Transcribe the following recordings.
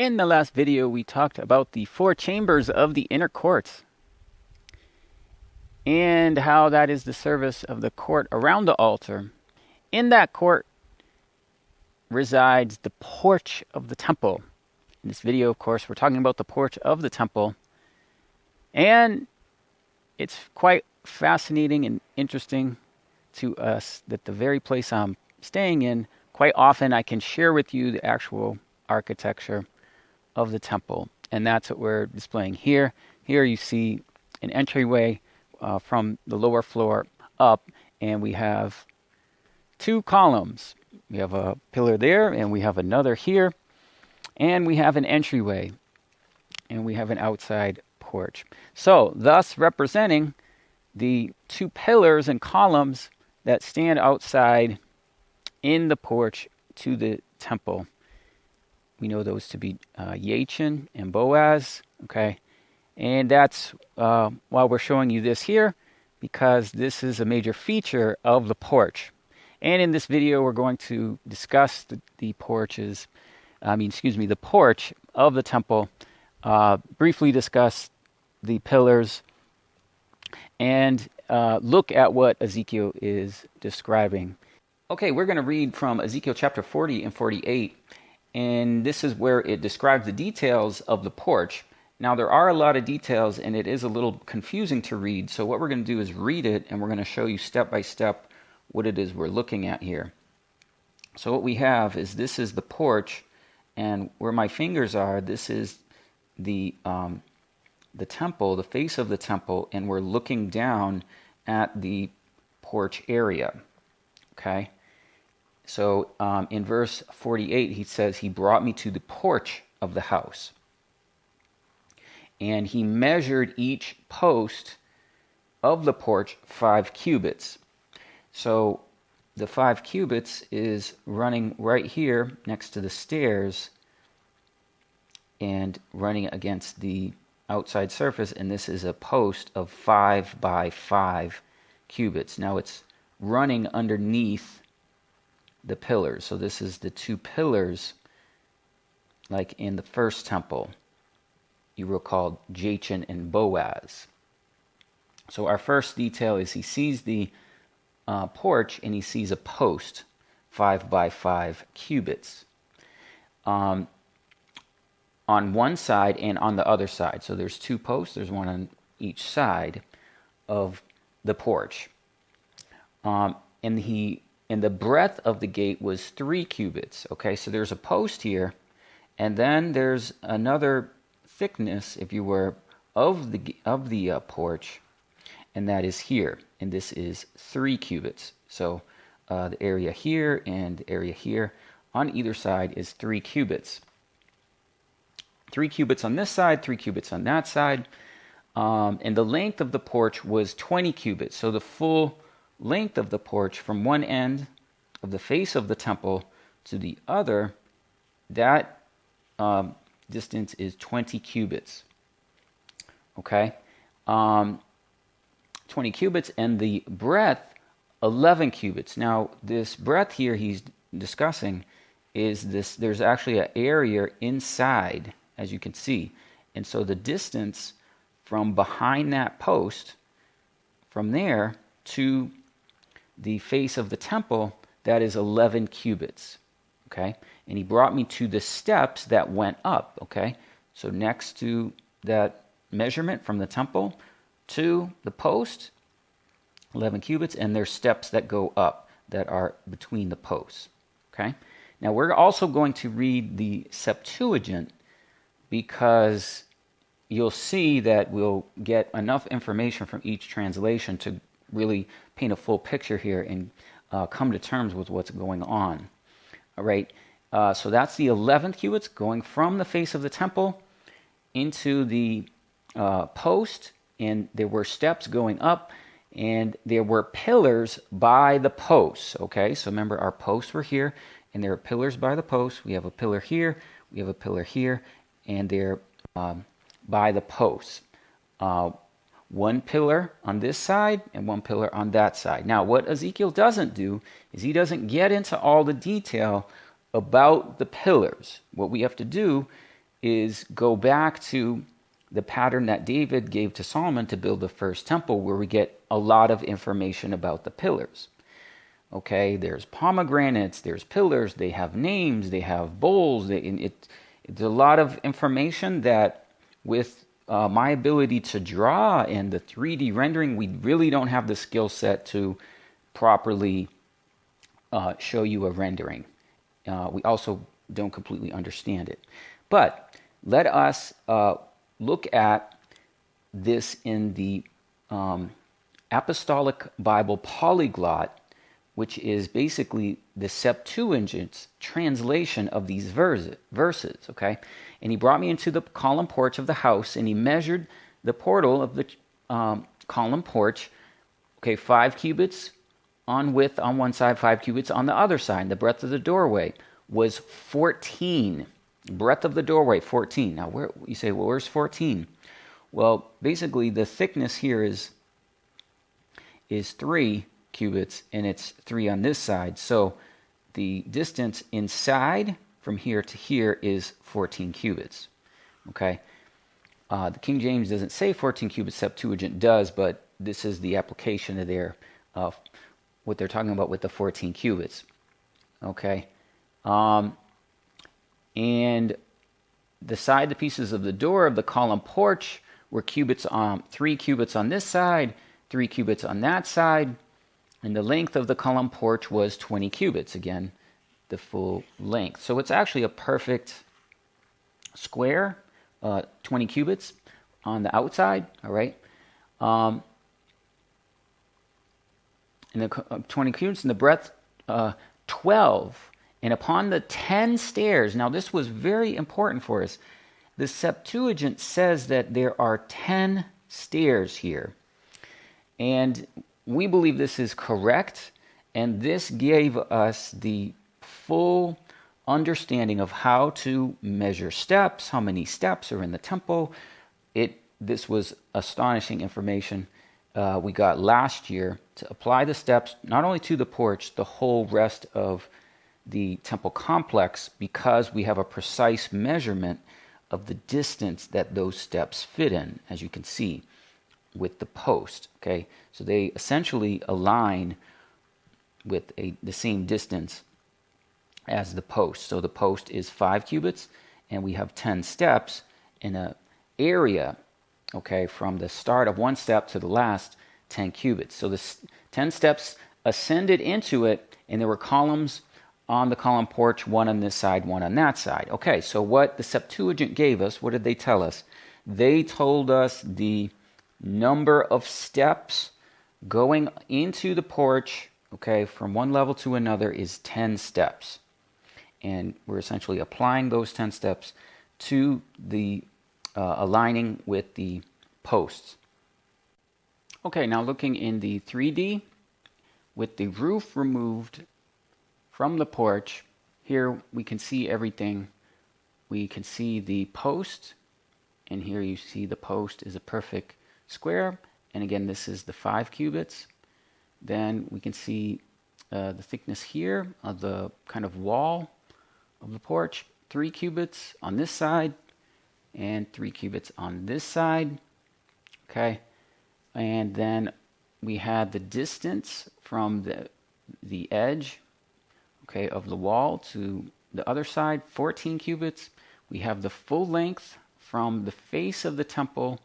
In the last video, we talked about the four chambers of the inner courts and how that is the service of the court around the altar. In that court resides the porch of the temple. In this video, of course, we're talking about the porch of the temple. And it's quite fascinating and interesting to us that the very place I'm staying in, quite often I can share with you the actual architecture of the temple. And that's what we're displaying here. Here you see an entryway from the lower floor up, and we have two columns. We have a pillar there, and we have another here, and we have an entryway, and we have an outside porch. So, thus representing the two pillars and columns that stand outside in the porch to the temple. We know those to be Jachin and Boaz, okay? And that's why we're showing you this here, because this is a major feature of the porch. And in this video, we're going to discuss the porch of the temple, briefly discuss the pillars, and look at what Ezekiel is describing. Okay, we're going to read from Ezekiel chapter 40 and 48, and this is where it describes the details of the porch. Now, there are a lot of details, and it is a little confusing to read, so what we're going to do is read it, and we're going to show you step by step what it is we're looking at here. So what we have is, this is the porch, and where my fingers are, this is the temple, the face of the temple, and we're looking down at the porch area. Okay? So in verse 48, he says, "He brought me to the porch of the house, and he measured each post of the porch 5 cubits. So the 5 cubits is running right here next to the stairs and running against the outside surface, and this is a post of 5 by 5 cubits. Now it's running underneath the pillars. So this is the 2 pillars, like in the first temple. You recall Jachin and Boaz. So our first detail is he sees the porch, and he sees a post 5 by 5 cubits on one side and on the other side. So there's 2 posts, there's one on each side of the porch. And the breadth of the gate was 3 cubits. Okay, so there's a post here, and then there's another thickness, if you were, of the porch, and that is here, and this is 3 cubits. So the area here and the area here on either side is 3 cubits. 3 cubits on this side, 3 cubits on that side, and the length of the porch was 20 cubits. So the full length of the porch from one end of the face of the temple to the other, that distance is 20 cubits. Okay, 20 cubits, and the breadth 11 cubits. Now this breadth here he's discussing is this, there's actually an area inside, as you can see, and so the distance from behind that post, from there to the face of the temple, that is 11 cubits. Okay, and he brought me to the steps that went up. Okay, so next to that measurement from the temple to the post, 11 cubits, and there's steps that go up that are between the posts. Okay, now we're also going to read the Septuagint, because you'll see that we'll get enough information from each translation to really paint a full picture here and come to terms with what's going on. All right, so that's the 11 cubits going from the face of the temple into the post, and there were steps going up, and there were pillars by the posts. Okay, so remember, our posts were here, and there are pillars by the posts. We have a pillar here, we have a pillar here, and they're by the posts. One pillar on this side and one pillar on that side. Now, what Ezekiel doesn't do is he doesn't get into all the detail about the pillars. What we have to do is go back to the pattern that David gave to Solomon to build the first temple, where we get a lot of information about the pillars. Okay, there's pomegranates, there's pillars, they have names, they have bowls. It's a lot of information that with my ability to draw and the 3D rendering, we really don't have the skill set to properly show you a rendering. We also don't completely understand it. But let us look at this in the Apostolic Bible Polyglot, which is basically the Septuagint's translation of these verses, okay? And he brought me into the column porch of the house, and he measured the portal of the column porch, okay, 5 cubits on width on one side, 5 cubits on the other side. The breadth of the doorway was 14. Breadth of the doorway, 14. Now, where you say, well, where's 14? Well, basically, the thickness here is 3 cubits, and it's 3 on this side. So the distance inside from here to here is 14 cubits. Okay. The King James doesn't say 14 cubits, Septuagint does, but this is the application of their what they're talking about with the 14 cubits. Okay. And the pieces of the door of the column porch were 3 cubits on this side, 3 cubits on that side, and the length of the column porch was 20 cubits. Again, the full length. So it's actually a perfect square, 20 cubits on the outside, all right? And the 20 cubits, and the breadth, 12. And upon the 10 stairs, now this was very important for us. The Septuagint says that there are 10 stairs here. And we believe this is correct, and this gave us the full understanding of how to measure steps, how many steps are in the temple. This was astonishing information we got last year to apply the steps not only to the porch, the whole rest of the temple complex, because we have a precise measurement of the distance that those steps fit in, as you can see with the post. Okay, so they essentially align with the same distance as the post. So the post is 5 cubits, and we have 10 steps in an area, okay, from the start of one step to the last, 10 cubits. So the 10 steps ascended into it, and there were columns on the column porch, one on this side, one on that side. Okay, so what the Septuagint gave us, what did they tell us? They told us the number of steps going into the porch, okay, from one level to another is 10 steps. And we're essentially applying those 10 steps to the aligning with the posts. Okay, now looking in the 3D, with the roof removed from the porch, here we can see everything. We can see the post, and here you see the post is a perfect square, and again this is the 5 cubits. Then we can see the thickness here of the kind of wall of the porch, 3 cubits on this side and 3 cubits on this side. Okay, and then we had the distance from the edge, okay, of the wall to the other side, 14 cubits. We have the full length from the face of the temple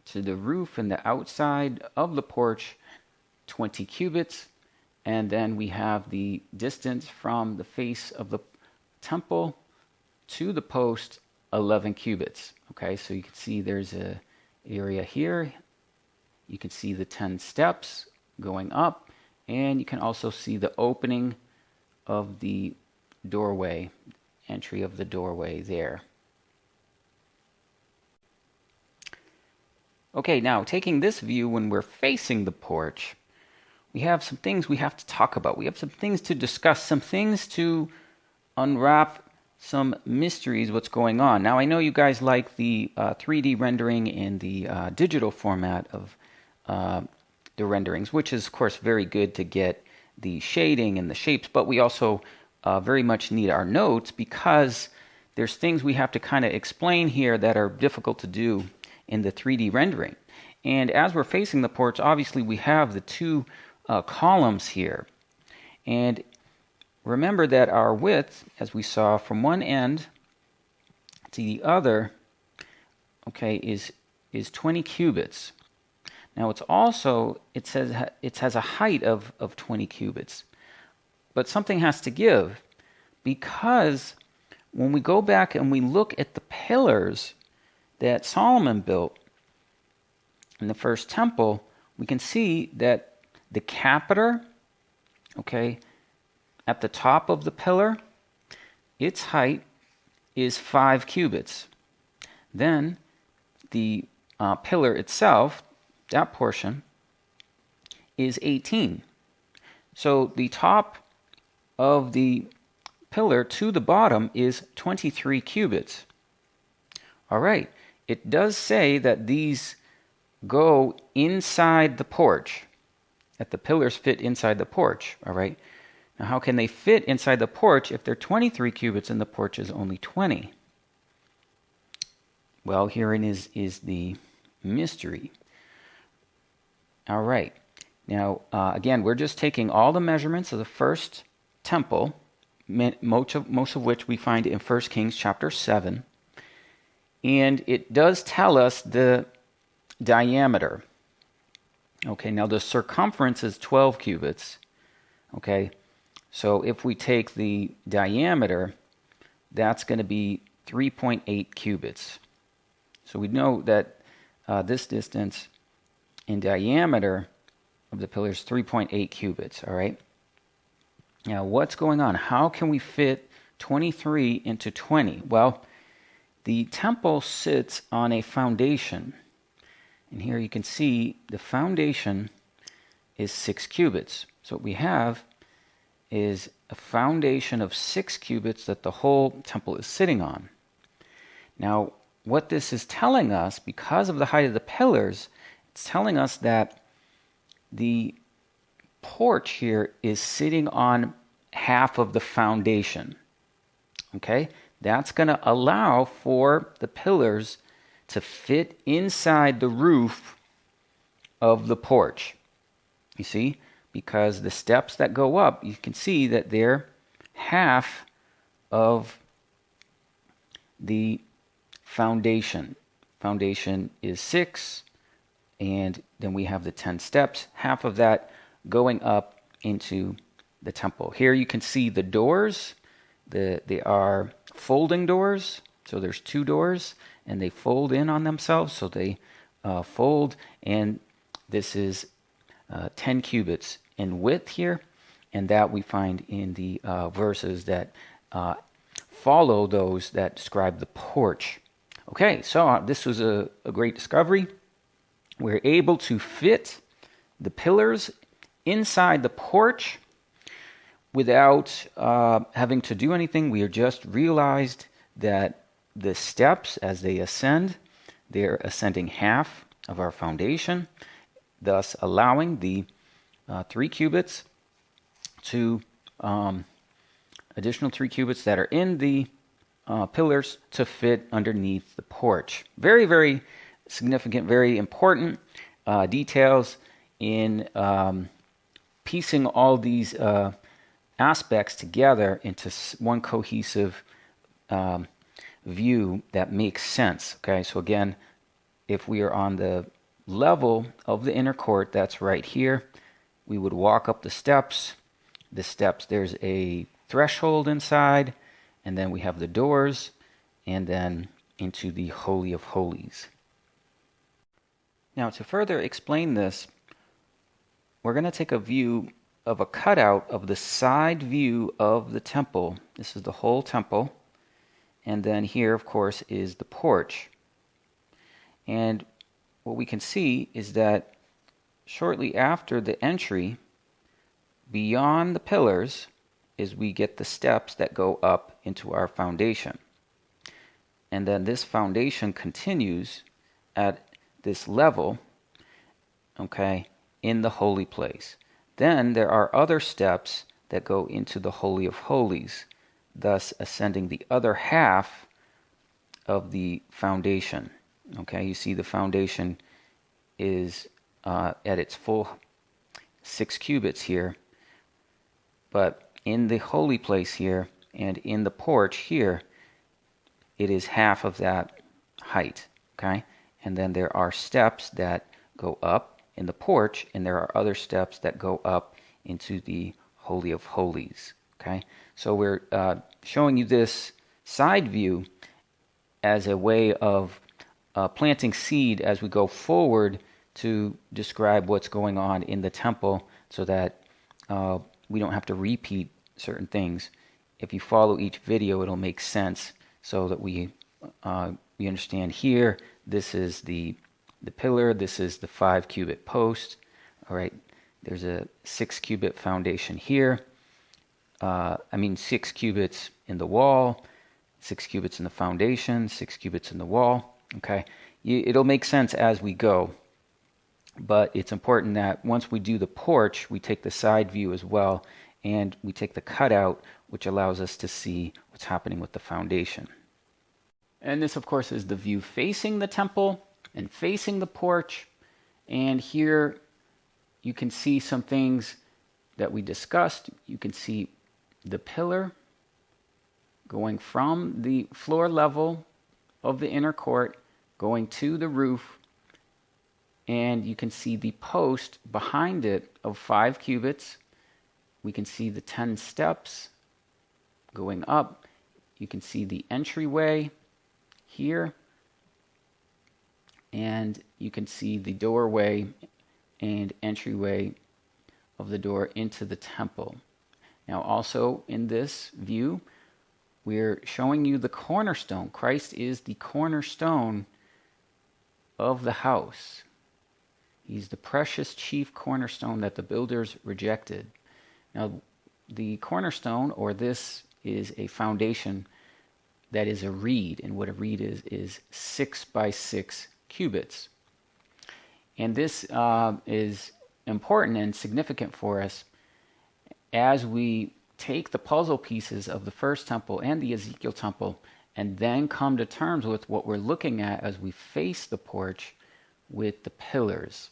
to the roof and the outside of the porch, 20 cubits. And then we have the distance from the face of the temple to the post, 11 cubits. Okay, so you can see there's a area here. You can see the 10 steps going up, and you can also see the opening of the doorway, entry of the doorway there. Okay, now taking this view when we're facing the porch, we have some things we have to talk about. We have some things to discuss, some things to unwrap, some mysteries, what's going on. Now, I know you guys like the 3D rendering in the digital format of the renderings, which is, of course, very good to get the shading and the shapes, but we also very much need our notes, because there's things we have to kind of explain here that are difficult to do in the 3D rendering. And as we're facing the porch, obviously we have the two columns here. And remember that our width, as we saw from one end to the other, okay, is 20 cubits. Now it's also, it says it has a height of 20 cubits. But something has to give, because when we go back and we look at the pillars that Solomon built in the first temple, we can see that the capiter, okay, at the top of the pillar, its height is 5 cubits. Then the pillar itself, that portion, is 18. So the top of the pillar to the bottom is 23 cubits. All right, it does say that these go inside the porch, that the pillars fit inside the porch. All right, now how can they fit inside the porch if they're 23 cubits and the porch is only 20? Well, herein is the mystery. All right, now again, we're just taking all the measurements of the first temple, most of which we find in 1 Kings chapter 7. And it does tell us the diameter. Okay, now the circumference is 12 cubits. Okay, so if we take the diameter, that's going to be 3.8 cubits. So we know that this distance in diameter of the pillar is 3.8 cubits, all right? Now, what's going on? How can we fit 23 into 20? Well, the temple sits on a foundation. And here you can see the foundation is 6 cubits. So what we have is a foundation of 6 cubits that the whole temple is sitting on. Now, what this is telling us, because of the height of the pillars, it's telling us that the porch here is sitting on half of the foundation. Okay? That's going to allow for the pillars to fit inside the roof of the porch. You see? Because the steps that go up, you can see that they're half of the foundation. Foundation is 6, and then we have the 10 steps, half of that going up into the temple. Here you can see the doors. They are folding doors. So there's 2 doors, and they fold in on themselves. So they fold, and this is 10 cubits in width here, and that we find in the verses that follow those that describe the porch. Okay, so this was a great discovery. We're able to fit the pillars inside the porch without having to do anything. We have just realized that the steps, as they ascend, they're ascending half of our foundation, thus allowing the 3 cubits to additional 3 cubits that are in the pillars to fit underneath the porch. Very, very significant, very important details in piecing all these aspects together into one cohesive view that makes sense. Okay, so again, if we are on the level of the inner court, that's right here, we would walk up the steps. The steps, there's a threshold inside, and then we have the doors, and then into the Holy of Holies. Now, to further explain this, we're going to take a view of a cutout of the side view of the temple. This is the whole temple. And then here, of course, is the porch. And what we can see is that shortly after the entry, beyond the pillars, is we get the steps that go up into our foundation. And then this foundation continues at this level, okay, in the holy place. Then there are other steps that go into the Holy of Holies, thus ascending the other half of the foundation. Okay, you see the foundation is at its full 6 cubits here, but in the holy place here and in the porch here, it is half of that height. Okay, and then there are steps that go up in the porch, and there are other steps that go up into the Holy of Holies. Okay, so we're showing you this side view as a way of planting seed as we go forward to describe what's going on in the temple, so that we don't have to repeat certain things. If you follow each video, it'll make sense, so that we understand here. This is the pillar. This is the 5 cubit post. All right. There's a 6 cubit foundation here. 6 cubits in the wall, 6 cubits in the foundation, 6 cubits in the wall. Okay. It'll make sense as we go. But it's important that once we do the porch, we take the side view as well, and we take the cutout, which allows us to see what's happening with the foundation. And this, of course, is the view facing the temple and facing the porch. And here you can see some things that we discussed. You can see the pillar going from the floor level of the inner court, going to the roof. And you can see the post behind it of 5 cubits. We can see the 10 steps going up. You can see the entryway here. And you can see the doorway and entryway of the door into the temple. Now, also in this view, we're showing you the cornerstone. Christ is the cornerstone of the house. He's the precious chief cornerstone that the builders rejected. Now, the cornerstone, or this, is a foundation that is a reed. And what a reed is 6 by 6 cubits. And this is important and significant for us as we take the puzzle pieces of the first temple and the Ezekiel temple, and then come to terms with what we're looking at as we face the porch with the pillars.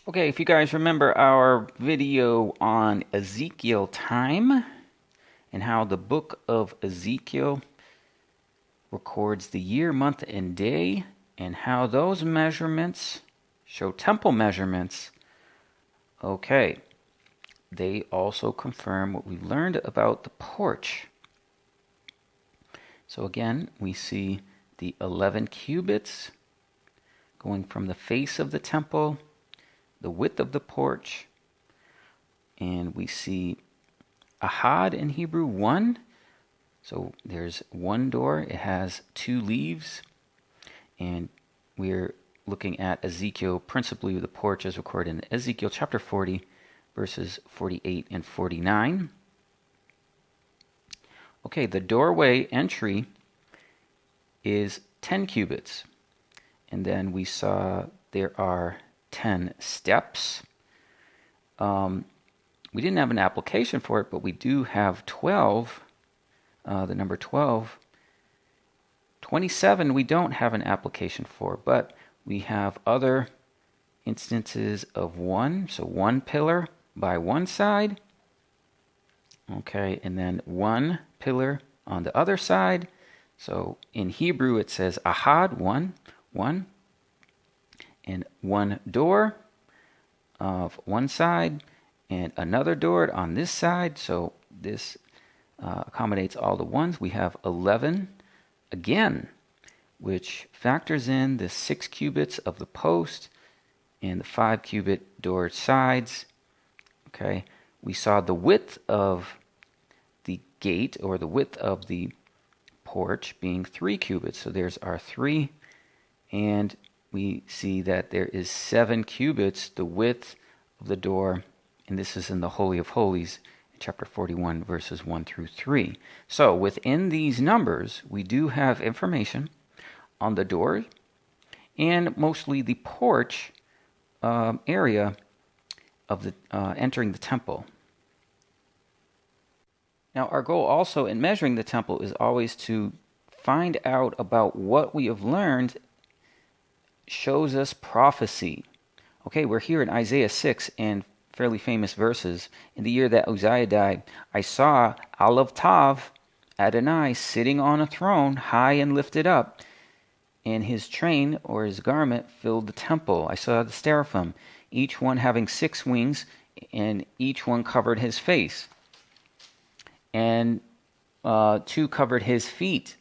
Okay, if you guys remember our video on Ezekiel time and how the book of Ezekiel records the year, month, and day, and how those measurements show temple measurements, okay, they also confirm what we learned about the porch. So again, we see the 11 cubits going from the face of the temple, the width of the porch, and we see ahad in Hebrew, 1. So there's one door. It has 2 leaves. And we're looking at Ezekiel, principally the porch as recorded in Ezekiel chapter 40, verses 48 and 49. Okay, the doorway entry is 10 cubits. And then we saw there are 10 steps. We didn't have an application for it, but we do have 12. The number 12. 27 we don't have an application for, but we have other instances of 1. So 1 pillar by one side. Okay, and then 1 pillar on the other side. So in Hebrew it says ahad, 1, and 1 door of one side, and another door on this side. So this accommodates all the ones. We have 11 again, which factors in the 6 cubits of the post and the 5 cubit door sides. Okay, we saw the width of the gate, or the width of the porch, being 3 cubits. So there's our 3, and we see that there is 7 cubits, the width of the door, and this is in the Holy of Holies, chapter 41, verses 1 through 3. So within these numbers, we do have information on the door and mostly the porch area of the entering the temple. Now, our goal also in measuring the temple is always to find out about what we have learned shows us prophecy. Okay, we're here in Isaiah 6 and fairly famous verses. In the year that Uzziah died, I saw Alav Tav, Adonai, sitting on a throne, high and lifted up, and his train, or his garment, filled the temple. I saw the seraphim, each one having 6 wings, and each one covered his face. And 2 covered his feet,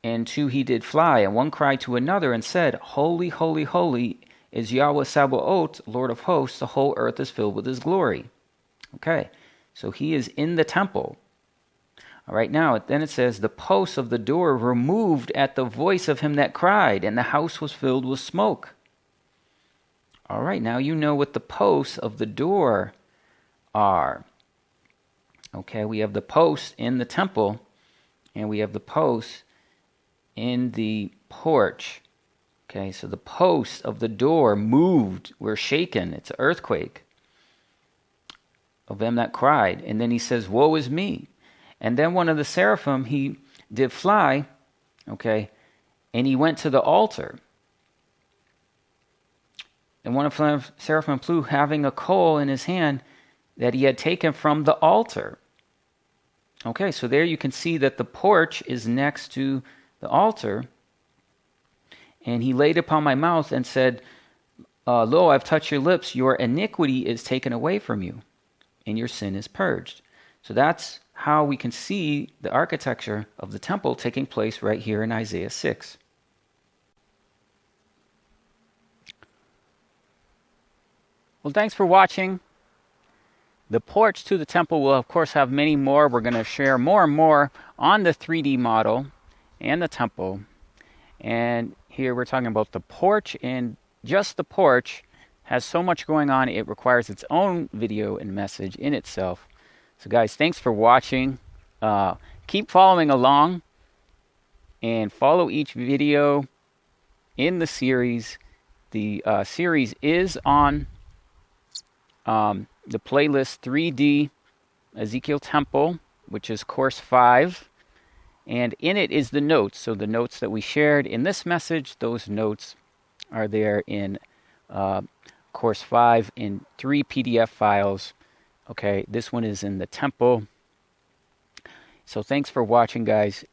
and 2 he did fly. And one cried to another and said, Holy, holy, holy is Yahweh Sabaoth, Lord of hosts. The whole earth is filled with his glory. Okay, so he is in the temple. All right, now, then it says, the posts of the door removed at the voice of him that cried, and the house was filled with smoke. All right, now you know what the posts of the door are. Okay, we have the posts in the temple, and we have the posts in the porch. Okay, so the posts of the door moved, were shaken. It's an earthquake of them that cried. And then he says, woe is me. And then one of the seraphim, he did fly, okay, and he went to the altar. And one of the seraphim flew, having a coal in his hand that he had taken from the altar. Okay, so there you can see that the porch is next to the altar. And he laid upon my mouth and said, Lo, I've touched your lips. Your iniquity is taken away from you, and your sin is purged. So that's how we can see the architecture of the temple taking place right here in Isaiah 6. Well, thanks for watching. The porch to the temple will, of course, have many more. We're going to share more and more on the 3D model and the temple. And here we're talking about the porch, and just the porch has so much going on. It requires its own video and message in itself. So guys, thanks for watching. Keep following along and follow each video in the series. The series is on the playlist 3D Ezekiel Temple, which is course 5. And in it is the notes. So the notes that we shared in this message, those notes are there in course 5 in 3 PDF files. Okay, this one is in the temple. So thanks for watching, guys.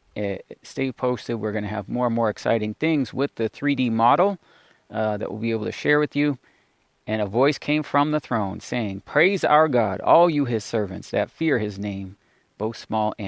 Stay posted. We're going to have more and more exciting things with the 3D model that we'll be able to share with you. And a voice came from the throne saying, Praise our God, all you his servants that fear his name, both small and